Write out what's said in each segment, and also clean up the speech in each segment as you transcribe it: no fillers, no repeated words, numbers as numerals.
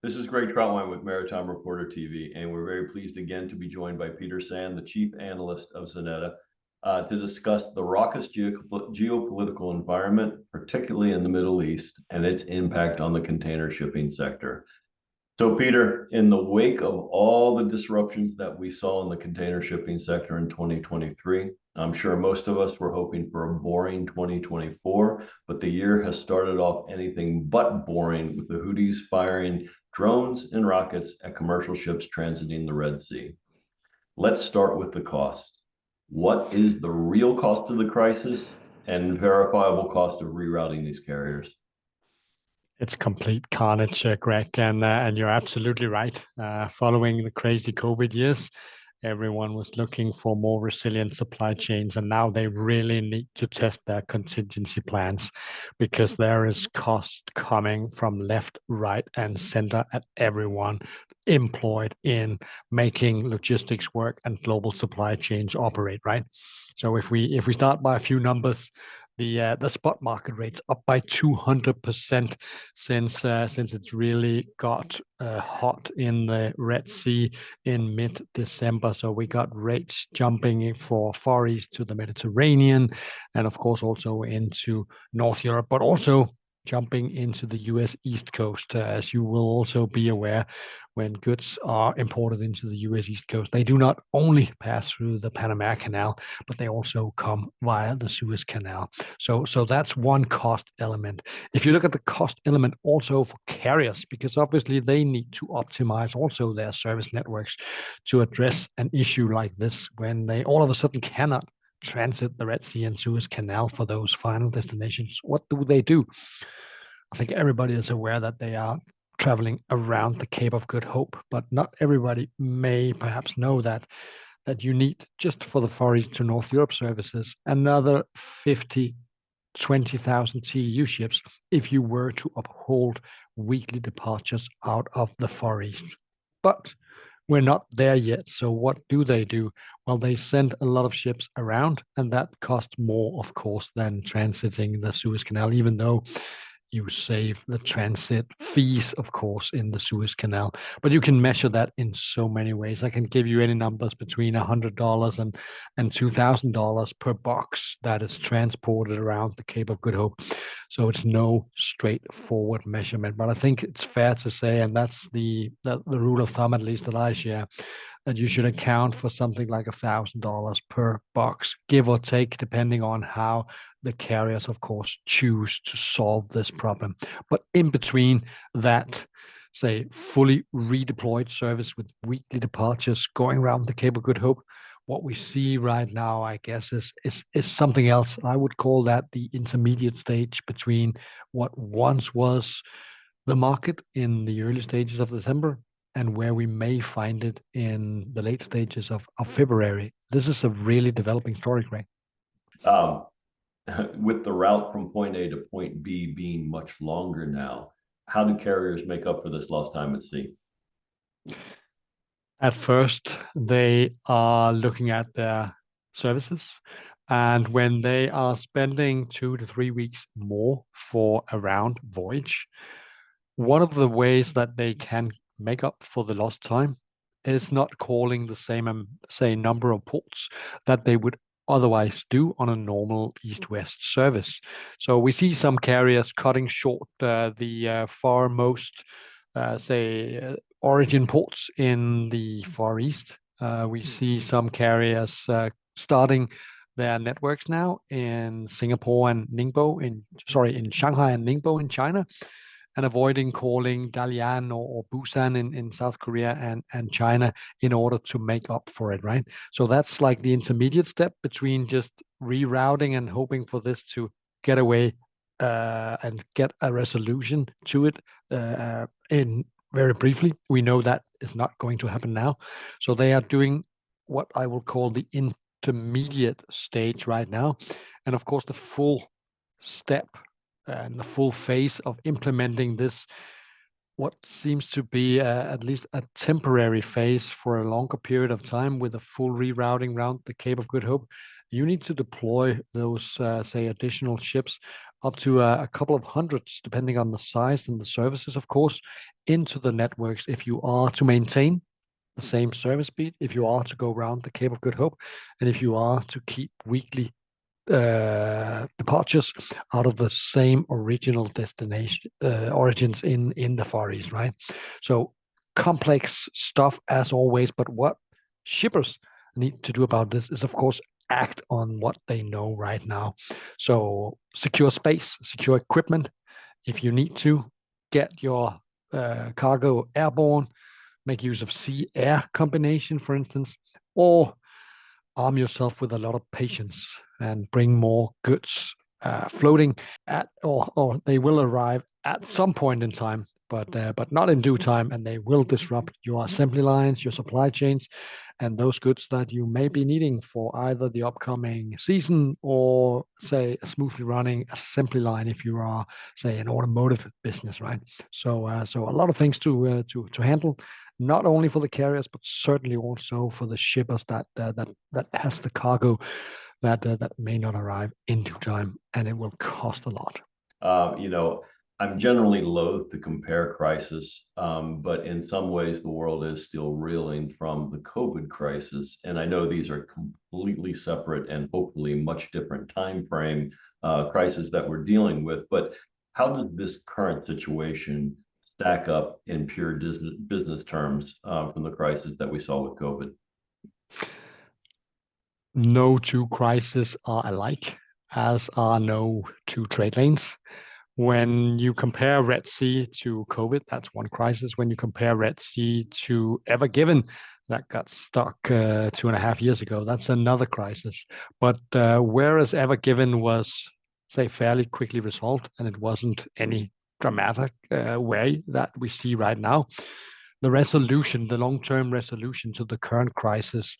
This is Greg Troutwine with Maritime Reporter TV, and we're very pleased again to be joined by Peter Sand, the Chief Analyst of Xeneta, to discuss the raucous geopolitical environment, particularly in the Middle East, and its impact on the container shipping sector. So, Peter, in the wake of all the disruptions that we saw in the container shipping sector in 2023, I'm sure most of us were hoping for a boring 2024, but the year has started off anything but boring, with the Houthis firing drones and rockets at commercial ships transiting the Red Sea. Let's start with the cost. What is the real cost of the crisis and verifiable cost of rerouting these carriers? It's complete carnage, Greg, and you're absolutely right. Following the crazy COVID years, everyone was looking for more resilient supply chains, and now they really need to test their contingency plans because there is cost coming from left, right, and center at everyone employed in making logistics work and global supply chains operate, right? So if we start by a few numbers, the spot market rates up by 200% since it's really got hot in the Red Sea in mid-December. So we got rates jumping for Far East to the Mediterranean, and of course also into North Europe, but also jumping into the US East Coast. As you will also be aware, when goods are imported into the US East Coast, they do not only pass through the Panama Canal, but they also come via the Suez Canal. So that's one cost element. If you look at the cost element also for carriers, because obviously they need to optimize also their service networks to address an issue like this when they all of a sudden cannot transit the Red Sea and Suez Canal for those final destinations. What do? I think everybody is aware that they are traveling around the Cape of Good Hope, but not everybody may perhaps know that you need, just for the Far East to North Europe services, another 20,000 TEU ships if you were to uphold weekly departures out of the Far East. But we're not there yet. So what do? Well, they send a lot of ships around, and that costs more, of course, than transiting the Suez Canal, even though you save the transit fees, of course, in the Suez Canal. But you can measure that in so many ways. I can give you any numbers between $100 and $2,000 per box that is transported around the Cape of Good Hope. So it's no straightforward measurement. But I think it's fair to say, and that's the rule of thumb, at least that I share, that you should account for something like $1,000 per box, give or take, depending on how the carriers, of course, choose to solve this problem. But in between that, say, fully redeployed service with weekly departures going around the Cape of Good Hope, what we see right now, I guess, is something else. I would call that the intermediate stage between what once was the market in the early stages of December and where we may find it in the late stages of February. This is a really developing story, Greg. With the route from point A to point B being much longer now, how do carriers make up for this lost time at sea? At first, they are looking at their services. And when they are spending 2 to 3 weeks more for a round voyage, one of the ways that they can make up for the lost time is not calling the same number of ports that they would otherwise do on a normal east-west service. So we see some carriers cutting short the farmost, origin ports in the Far East. We see some carriers starting their networks now in Singapore and Ningbo, in Shanghai and Ningbo in China, and avoiding calling Dalian or Busan in South Korea and China in order to make up for it, right? So that's like the intermediate step between just rerouting and hoping for this to get away and get a resolution to it in very briefly. We know that is not going to happen now. So they are doing what I will call the intermediate stage right now. And of course, the full step and the full phase of implementing this what seems to be at least a temporary phase for a longer period of time with a full rerouting around the Cape of Good Hope. You need to deploy those, say, additional ships up to a couple of hundreds, depending on the size and the services, of course, into the networks if you are to maintain the same service speed, if you are to go around the Cape of Good Hope, and if you are to keep weekly departures out of the same original destination origins in the Far East, right? So complex stuff as always, but what shippers need to do about this is, of course, act on what they know right now. So secure space, secure equipment. If you need to get your cargo airborne, make use of sea-air combination, for instance, or arm yourself with a lot of patience and bring more goods floating or they will arrive at some point in time, but not in due time, and they will disrupt your assembly lines, your supply chains, and those goods that you may be needing for either the upcoming season or, say, a smoothly running assembly line if you are, say, an automotive business, right? So a lot of things to handle, not only for the carriers, but certainly also for the shippers that has the cargo that may not arrive in due time, and it will cost a lot. You know, I'm generally loath to compare crisis, but in some ways the world is still reeling from the COVID crisis, and I know these are completely separate and hopefully much different time frame crises that we're dealing with. But how does this current situation stack up in pure business terms from the crisis that we saw with COVID? No two crises are alike, as are no two trade lanes. When you compare Red Sea to COVID, that's one crisis. When you compare Red Sea to Ever Given, that got stuck 2.5 years ago, that's another crisis. But whereas Ever Given was, say, fairly quickly resolved, and it wasn't any dramatic way that we see right now, the resolution, the long-term resolution to the current crisis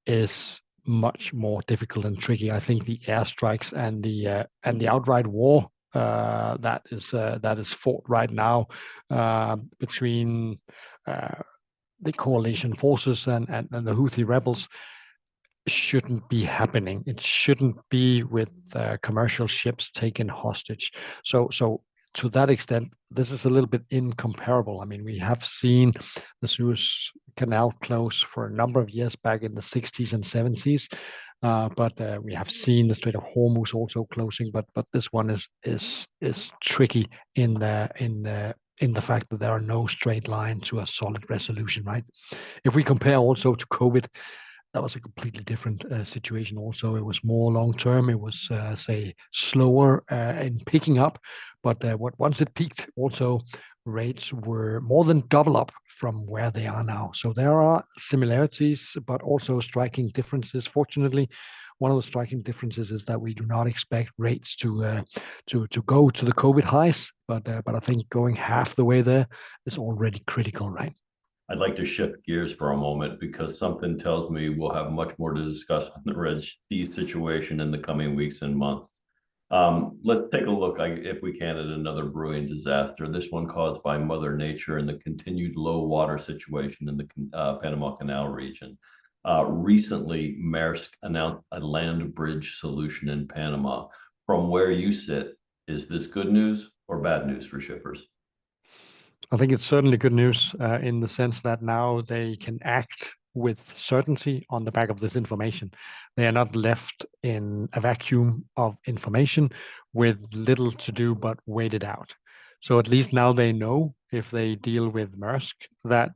is much more difficult and tricky. I think the airstrikes and the outright war that is fought right now between the coalition forces and the Houthi rebels shouldn't be happening. It shouldn't be with commercial ships taken hostage. So to that extent, this is a little bit incomparable. I mean, we have seen the Suez Canal close for a number of years back in the 60s and 70s, but we have seen the Strait of Hormuz also closing. But this one is tricky in the fact that there are no straight line to a solid resolution, right? If we compare also to COVID, that was a completely different situation also. It was more long term. It was, say, slower in picking up. But once it peaked, also rates were more than double up from where they are now. So there are similarities, but also striking differences. Fortunately, one of the striking differences is that we do not expect rates to go to the COVID highs. But I think going half the way there is already critical, right? I'd like to shift gears for a moment because something tells me we'll have much more to discuss on the Red Sea situation in the coming weeks and months. Let's take a look, if we can, at another brewing disaster, this one caused by Mother Nature and the continued low water situation in the Panama Canal region. Recently, Maersk announced a land bridge solution in Panama. From where you sit, is this good news or bad news for shippers? I think it's certainly good news in the sense that now they can act with certainty on the back of this information. They are not left in a vacuum of information with little to do but wait it out. So at least now they know, if they deal with Maersk, that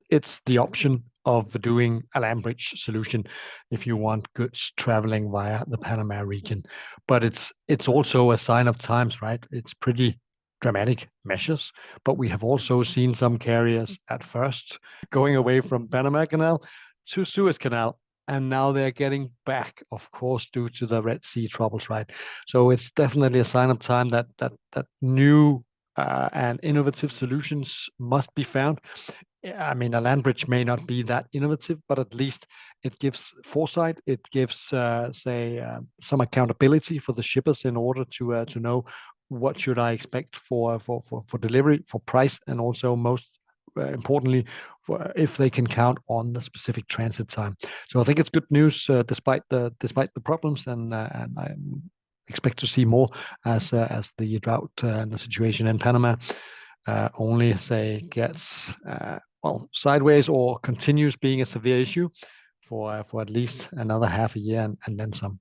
it's the option of doing a land bridge solution if you want goods traveling via the Panama region. But it's also a sign of times, right? It's pretty dramatic measures, but we have also seen some carriers at first going away from Panama Canal to Suez Canal, and now they're getting back, of course, due to the Red Sea troubles, right? So it's definitely a sign of time that new and innovative solutions must be found. I mean, a land bridge may not be that innovative, but at least it gives foresight. It gives, say, some accountability for the shippers in order to know what should I expect for delivery, for price, and also most importantly, if they can count on the specific transit time. So I think it's good news despite the problems, and I expect to see more as the drought and the situation in Panama only gets sideways or continues being a severe issue for at least another half a year and then some.